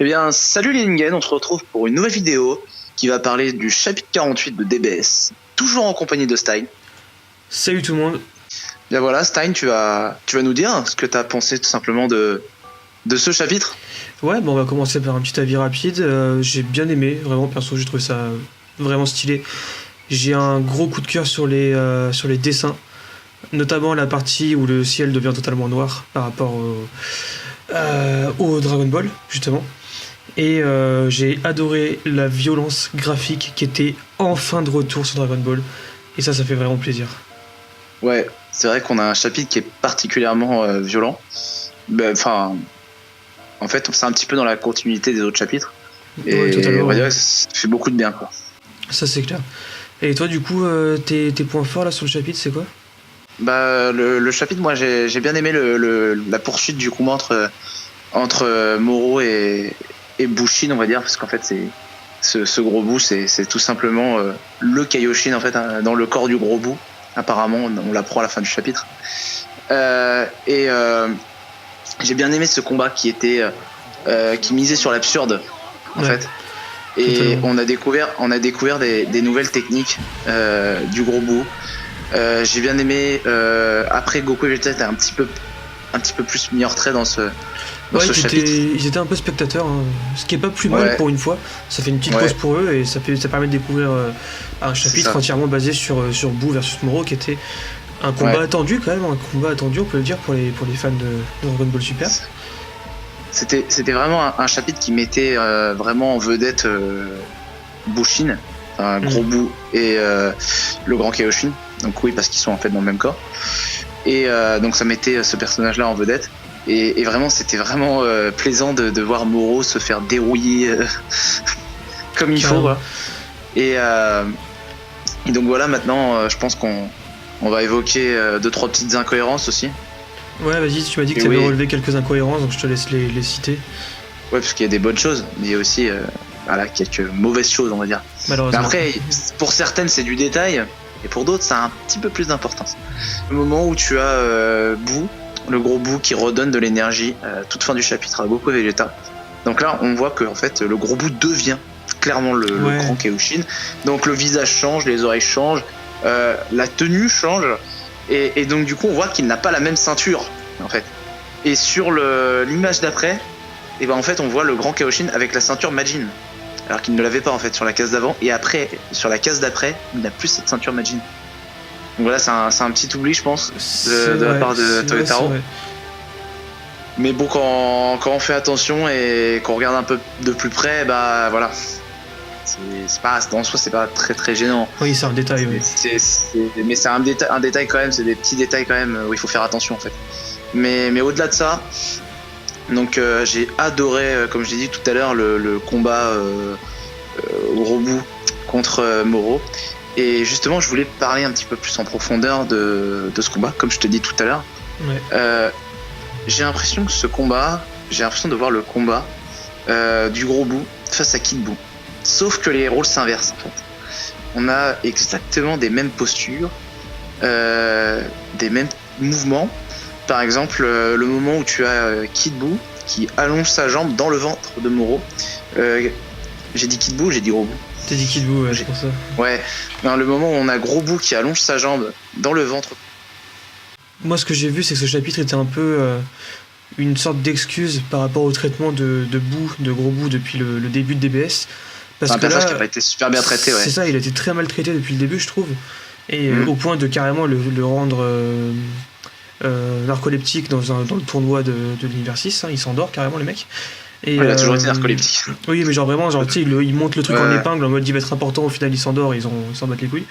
Eh bien, salut les Ningen, on se retrouve pour une nouvelle vidéo qui va parler du chapitre 48 de DBS, toujours en compagnie de Stein. Salut tout le monde. Bien voilà, Stein, tu vas nous dire ce que tu as pensé tout simplement de ce chapitre. Ouais, bon, on va commencer par un petit avis rapide. J'ai bien aimé, vraiment, perso, j'ai trouvé ça vraiment stylé. J'ai un gros coup de cœur sur les dessins, notamment la partie où le ciel devient totalement noir par rapport au Dragon Ball, justement. Et j'ai adoré la violence graphique qui était enfin de retour sur Dragon Ball. Et ça fait vraiment plaisir. Ouais, c'est vrai qu'on a un chapitre qui est particulièrement violent. Enfin, en fait, c'est un petit peu dans la continuité des autres chapitres. Et ouais, totalement, on va dire que ça fait beaucoup de bien, quoi. Ça, c'est clair. Et toi, du coup, tes points forts là sur le chapitre, c'est quoi ? Le chapitre, moi, j'ai bien aimé la poursuite du combat entre Moro et Bushin, on va dire, parce qu'en fait, c'est ce gros bout, c'est tout simplement le Kaioshin, en fait, dans le corps du gros bout. Apparemment, on l'apprend à la fin du chapitre. J'ai bien aimé ce combat qui misait sur l'absurde, en fait. Et on a découvert des nouvelles techniques du gros bout. J'ai bien aimé. Après, Goku et Vegeta étaient un petit peu plus mis en retrait dans ce chapitre. Ils étaient un peu spectateurs, hein. Ce qui est pas plus mal pour une fois. Ça fait une petite pause pour eux et ça permet de découvrir un chapitre entièrement basé sur Boo versus Moro, qui était un combat attendu quand même, on peut le dire pour les fans de Dragon Ball Super. C'était vraiment un chapitre qui mettait vraiment en vedette Bushin, gros Boo et le grand Kaioshin. Donc oui, parce qu'ils sont en fait dans le même corps. Et donc ça mettait ce personnage-là en vedette. Et vraiment, c'était vraiment plaisant de voir Moro se faire dérouiller comme il faut, quoi. Et donc voilà, maintenant, je pense qu'on va évoquer 2-3 petites incohérences aussi. Ouais, vas-y, tu m'as dit que tu avais relevé quelques incohérences, donc je te laisse les citer. Ouais, parce qu'il y a des bonnes choses, mais il y a aussi quelques mauvaises choses, on va dire. Malheureusement. Mais après, pour certaines, c'est du détail, et pour d'autres, ça a un petit peu plus d'importance. Le moment où tu as Boo, le gros Boo qui redonne de l'énergie toute fin du chapitre à Goku et Vegeta. Donc là, on voit que en fait, le gros Boo devient clairement le grand Kaioshin. Donc le visage change, les oreilles changent, la tenue change, et donc du coup, on voit qu'il n'a pas la même ceinture, en fait. Et sur l'image d'après, et ben en fait, on voit le grand Kaioshin avec la ceinture Majin, alors qu'il ne l'avait pas en fait sur la case d'avant. Et après, sur la case d'après, il n'a plus cette ceinture Majin. Donc voilà, c'est un petit oubli, je pense, de la part de Toyotaro. Mais bon, quand on fait attention et qu'on regarde un peu de plus près, bah voilà. C'est pas, en soi, c'est pas très très gênant. Oui, c'est un détail, oui. Mais c'est un détail quand même, c'est des petits détails quand même où il faut faire attention en fait. Mais au-delà de ça, donc j'ai adoré, comme je l'ai dit tout à l'heure, le combat gros bout contre Moro. Et justement, je voulais parler un petit peu plus en profondeur de ce combat, comme je te dis tout à l'heure. Ouais. J'ai l'impression de voir le combat du gros Boo face à Kid Boo. Sauf que les rôles s'inversent, en fait. On a exactement des mêmes postures, des mêmes mouvements. Par exemple, le moment où tu as Kid Boo qui allonge sa jambe dans le ventre de Moro. J'ai dit Kid Boo, j'ai dit gros Boo. T'as dit Kid Boo, ouais, c'est pour ça. Ouais, non, le moment où on a gros Boo qui allonge sa jambe dans le ventre. Moi, ce que j'ai vu, c'est que ce chapitre était un peu une sorte d'excuse par rapport au traitement de Boo, de gros Boo depuis le début de DBS. C'est un personnage qui n'a pas été super bien traité, ouais. C'est ça, il a été très mal traité depuis le début, je trouve. Et au point de carrément le rendre narcoleptique dans le tournoi de l'univers 6, hein, il s'endort carrément, le mec. Et il a toujours été narcoleptique. Oui, mais genre vraiment, tu sais, il monte le truc en épingle en mode il va être important, au final il s'endort, ils s'en battent les couilles.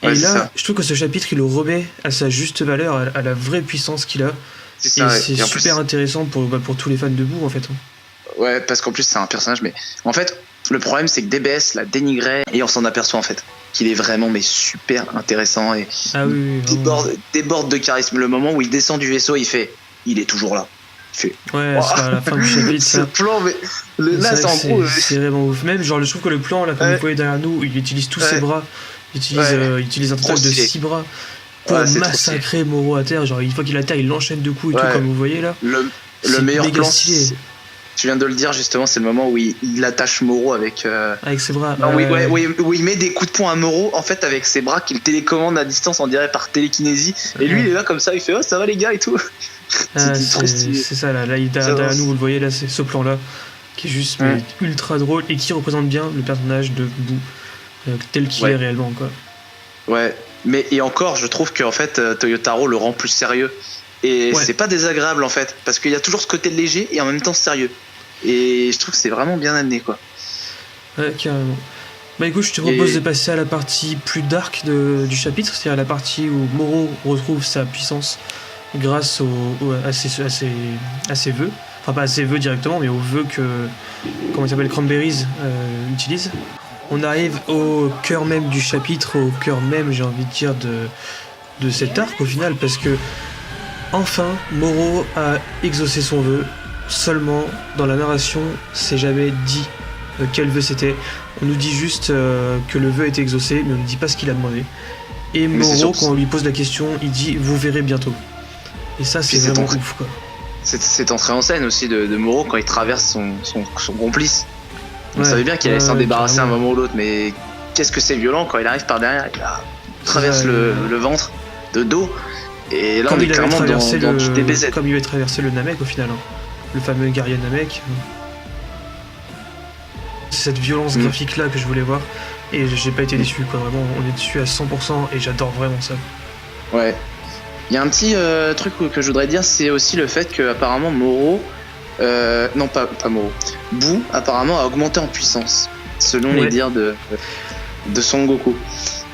Et là, je trouve que ce chapitre, il le remet à sa juste valeur, à la vraie puissance qu'il a. C'est super intéressant pour tous les fans de Boo, en fait. Ouais, parce qu'en plus, c'est un personnage, mais en fait, le problème, c'est que DBS l'a dénigré, et on s'en aperçoit, en fait, qu'il est vraiment super intéressant, et déborde de charisme. Le moment où il descend du vaisseau, il est toujours là. C'est à la fin du chapitre. Ce plan, mais là, c'est en gros. C'est vraiment ouf. Même, genre, je trouve que le plan, là, comme vous voyez derrière nous, il utilise tous ses bras. Il utilise un total de 6 bras pour massacrer Moro à terre. Genre, une fois qu'il est à terre, il l'enchaîne de coups et tout, comme vous voyez là. Le meilleur plan, Tu viens de le dire justement, c'est le moment où il attache Moro avec. Avec ses bras. Non, où il met des coups de poing à Moro en fait avec ses bras qu'il télécommande à distance, on dirait par télékinésie. Et lui il est là comme ça, il fait oh ça va les gars et tout. C'est ça là il derrière nous, vous le voyez là, c'est ce plan là qui est juste ultra drôle et qui représente bien le personnage de Boo tel qu'il est réellement quoi. Ouais, mais et encore je trouve qu'en fait Toyotaro le rend plus sérieux. Et c'est pas désagréable en fait, parce qu'il y a toujours ce côté léger et en même temps sérieux. Et je trouve que c'est vraiment bien amené quoi. Ouais, carrément. Bah écoute, je te propose de passer à la partie plus dark du chapitre, c'est-à-dire la partie où Moro retrouve sa puissance grâce à ses vœux. Enfin pas à ses vœux directement, mais aux vœux que comment il s'appelle Cranberries utilise. On arrive au cœur même du chapitre, au cœur même j'ai envie de dire de cet arc au final, parce que enfin, Moro a exaucé son vœu. Seulement, dans la narration, c'est jamais dit quel vœu c'était. On nous dit juste que le vœu a été exaucé, mais on ne dit pas ce qu'il a demandé. Et Moro, quand on lui pose la question, il dit « vous verrez bientôt ». Et ça, c'est vraiment ouf, quoi. C'est entrée en scène aussi de Moro quand il traverse son complice. On savait bien qu'il allait s'en débarrasser à un moment ou l'autre, mais qu'est-ce que c'est violent quand il arrive par derrière, il traverse le ventre de dos. Et là, comme on est clairement dans du DBZ. Comme il avait traversé le Namek au final, le fameux guerrier Namek. C'est cette violence graphique là que je voulais voir et j'ai pas été déçu quoi, vraiment on est dessus à 100% et j'adore vraiment ça. Ouais. Il y a un petit truc que je voudrais dire, c'est aussi le fait que apparemment Moro, non pas Moro, Boo apparemment a augmenté en puissance selon les dires de Son Goku.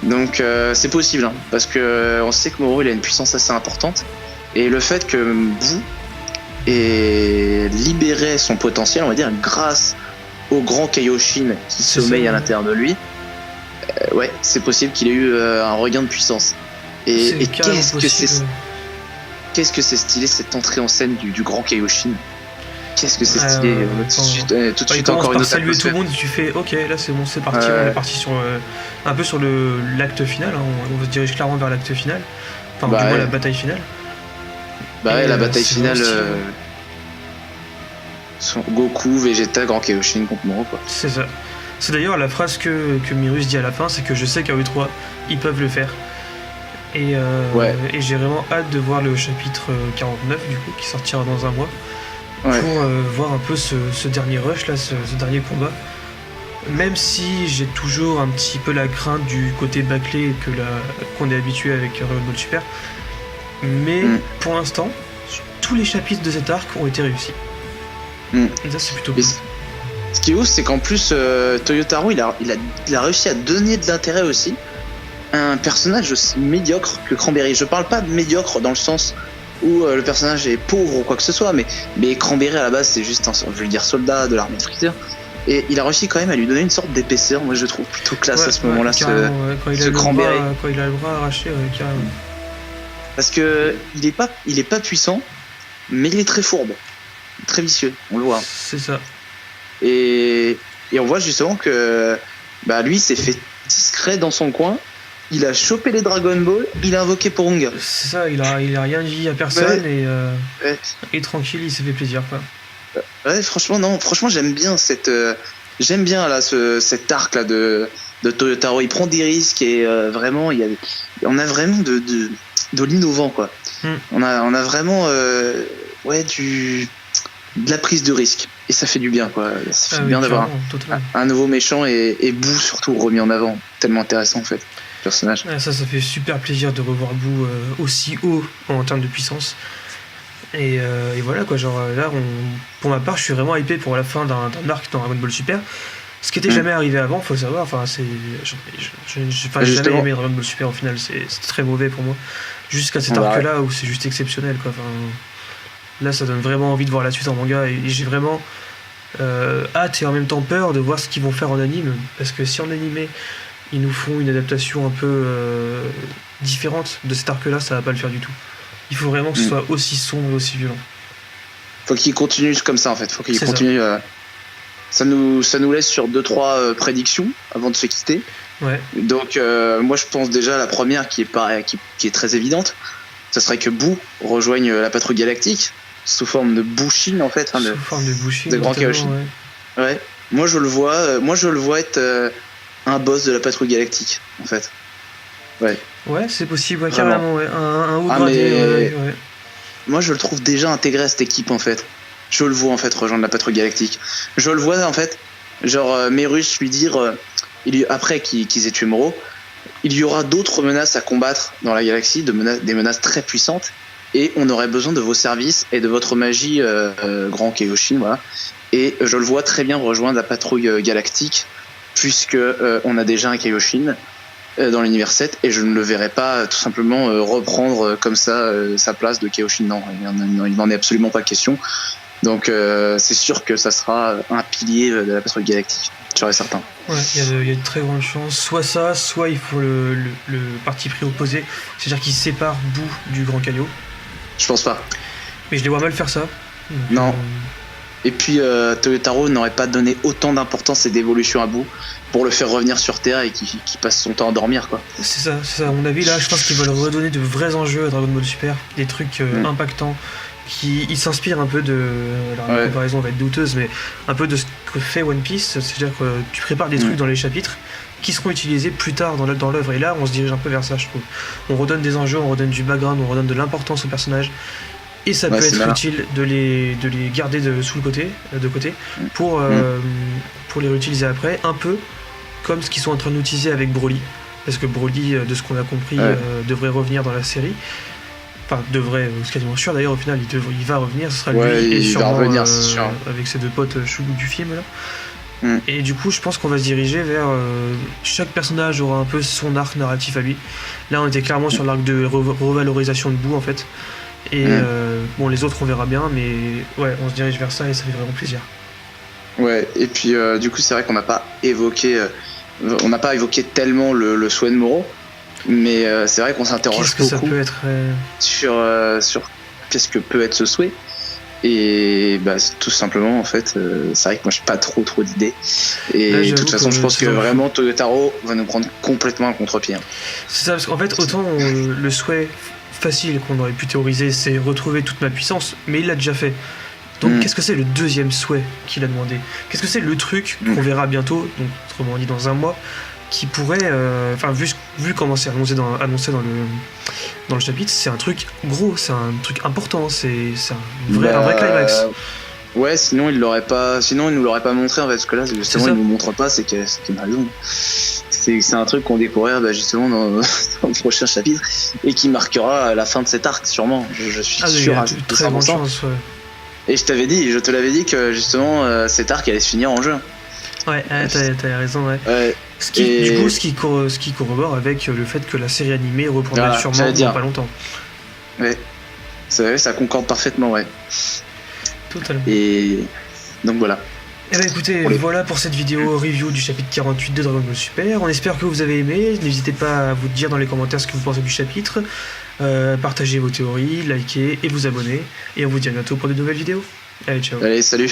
Donc c'est possible hein, parce que on sait que Moro il a une puissance assez importante et le fait que Boo ait libéré son potentiel on va dire grâce au grand Kaioshin qui sommeille à l'intérieur de lui, ouais c'est possible qu'il ait eu un regain de puissance et qu'est-ce que c'est stylé cette entrée en scène du grand Kaioshin. Qu'est-ce que c'est stylé tout de suite encore une autre saluer tout le monde, tu fais ok là c'est bon c'est parti, on est parti sur un peu sur l'acte final hein, on se dirige clairement vers l'acte final, enfin du moins la bataille finale. La bataille finale Goku, Vegeta, Grand Kaioshin contre Moro quoi. C'est ça. C'est d'ailleurs la phrase que Mirus dit à la fin, c'est que je sais qu'à E3 ils peuvent le faire. Et j'ai vraiment hâte de voir le chapitre 49 du coup qui sortira dans un mois. Pour voir un peu ce dernier rush là, ce dernier combat. Même si j'ai toujours un petit peu la crainte du côté bâclé qu'on est habitué avec Dragon Ball Super. Mais pour l'instant, tous les chapitres de cet arc ont été réussis. Et ça c'est plutôt cool. Ce qui est ouf, c'est qu'en plus Toyotaro il a réussi à donner de l'intérêt aussi à un personnage aussi médiocre que Cranberry. Je parle pas de médiocre dans le sens où le personnage est pauvre ou quoi que ce soit, mais Cranberry à la base c'est juste un soldat de l'armée de Freezer. Et il a réussi quand même à lui donner une sorte d'épaisseur, moi je trouve plutôt classe à ce moment-là, ce Cranberry. Quand il a le bras arraché, carrément. Parce que il est pas puissant, mais il est très fourbe, très vicieux, on le voit. C'est ça. Et on voit justement que lui s'est fait discret dans son coin. Il a chopé les Dragon Ball, il a invoqué Porunga. C'est ça, il a rien dit à personne et tranquille, il s'est fait plaisir quoi. Ouais, franchement j'aime bien cet arc là de Toyotaro. Il prend des risques et vraiment on a vraiment de l'innovant quoi. On a vraiment de la prise de risque et ça fait du bien quoi. Ça fait bien d'avoir un nouveau méchant et Boo surtout remis en avant, tellement intéressant en fait. Personnage. Ça fait super plaisir de revoir Boo aussi haut en termes de puissance. Et voilà quoi, genre là, pour ma part, je suis vraiment hypé pour la fin d'un arc dans Dragon Ball Super. Ce qui était jamais arrivé avant, faut savoir. Enfin, j'ai jamais aimé Dragon Ball Super au final, c'est très mauvais pour moi. Jusqu'à cet arc-là où c'est juste exceptionnel quoi. Enfin, là, ça donne vraiment envie de voir la suite en manga et j'ai vraiment hâte et en même temps peur de voir ce qu'ils vont faire en anime, parce que si en animé ils nous font une adaptation un peu différente de cet arc-là, ça va pas le faire du tout. Il faut vraiment que ce soit aussi sombre et aussi violent. Faut qu'il continue comme ça en fait. Faut qu'il continue. Ça nous laisse sur 2-3 prédictions avant de se quitter. Ouais. Donc moi je pense déjà la première qui est très évidente. Ça serait que Boo rejoigne la patrouille galactique. sous forme de Bushin en fait, Sous forme de Bushin, de Grand notamment, Kaioshin. ouais. Ouais. Moi je le vois être un boss de la patrouille galactique en fait. Ouais. Ouais, c'est possible, ouais, Vraiment. carrément, ouais. Un haut Ah, gradé, mais- ouais. Moi je le trouve déjà intégré à cette équipe en fait. Je le vois en fait rejoindre la patrouille galactique. Je le vois en fait, genre Merus lui dire, après qu'ils aient tué Moro, il y aura d'autres menaces à combattre dans la galaxie, des menaces très puissantes, et on aurait besoin de vos services et de votre magie, Grand Kaioshin, voilà. Et je le vois très bien rejoindre la patrouille galactique, puisque on a déjà un Kaioshin dans l'univers 7, et je ne le verrai pas tout simplement reprendre comme ça sa place de Kaioshin. Non, il n'en est absolument pas question. Donc c'est sûr que ça sera un pilier de la patrouille galactique, sûr et certain. Ouais, il y a de très grandes chances. Soit ça, soit il faut le parti pris opposé, c'est-à-dire qu'il sépare Boo du Grand Kaio. Je pense pas. Mais je les vois mal faire ça. Donc, Non. Et puis Toyotaro n'aurait pas donné autant d'importance et d'évolution à Boo pour le faire revenir sur Terre et qui passe son temps à dormir, quoi. c'est ça. À mon avis, là, je pense qu'ils veulent redonner de vrais enjeux à Dragon Ball Super, des trucs impactants. Ils s'inspirent un peu de. Alors, la comparaison va être douteuse, mais un peu de ce que fait One Piece. C'est-à-dire que tu prépares des trucs dans les chapitres qui seront utilisés plus tard dans l'œuvre. Et là, on se dirige un peu vers ça, je trouve. On redonne des enjeux, on redonne du background, on redonne de l'importance aux personnages. Et ça peut être utile de les garder de côté, pour les réutiliser après, un peu comme ce qu'ils sont en train d'utiliser avec Broly. Parce que Broly, de ce qu'on a compris, devrait revenir dans la série. Enfin, c'est quasiment sûr d'ailleurs, au final, il va revenir, ce sera lui et sûrement va revenir, c'est sûr. avec ses deux potes chelous du film là. Et du coup, je pense qu'on va se diriger vers. Chaque personnage aura un peu son arc narratif à lui. Là, on était clairement sur l'arc de revalorisation de Boo en fait. Et bon, les autres on verra bien, mais ouais, on se dirige vers ça et ça fait vraiment plaisir. Ouais, et puis du coup, c'est vrai qu'on n'a pas évoqué tellement le souhait de Moro. Mais c'est vrai qu'on s'interroge beaucoup ça peut être, sur qu'est-ce que peut être ce souhait. Et bah, tout simplement, en fait, c'est vrai que moi j'ai pas trop d'idées. Et là, de toute façon, je pense que vraiment Toyotaro va nous prendre complètement à contre-pied. C'est ça, parce qu'en fait, autant le souhait facile qu'on aurait pu théoriser, c'est retrouver toute ma puissance, mais il l'a déjà fait. Donc qu'est-ce que c'est le deuxième souhait qu'il a demandé? Qu'est-ce que c'est le truc qu'on verra bientôt, donc autrement dit dans un mois, qui pourrait, enfin vu comment c'est annoncé dans le chapitre, c'est un truc gros, c'est un truc important, c'est un vrai climax. Ouais, sinon il nous l'aurait pas montré en fait, parce que là justement il nous montre pas, c'est qu'il y a une raison. C'est un truc qu'on découvrira justement dans le prochain chapitre et qui marquera la fin de cet arc sûrement. Je suis sûr à 100%. Et je te l'avais dit que justement cet arc allait se finir en jeu. Ouais, t'as raison, ouais. Ce qui corrobore avec le fait que la série animée reprendra sûrement dans pas longtemps. Ouais, ça concorde parfaitement, ouais. Totalement. Et donc voilà. Eh ben écoutez, voilà pour cette vidéo review du chapitre 48 de Dragon Ball Super. On espère que vous avez aimé. N'hésitez pas à vous dire dans les commentaires ce que vous pensez du chapitre. Partagez vos théories, likez et vous abonnez. Et on vous dit à bientôt pour de nouvelles vidéos. Allez, ciao. Allez, salut.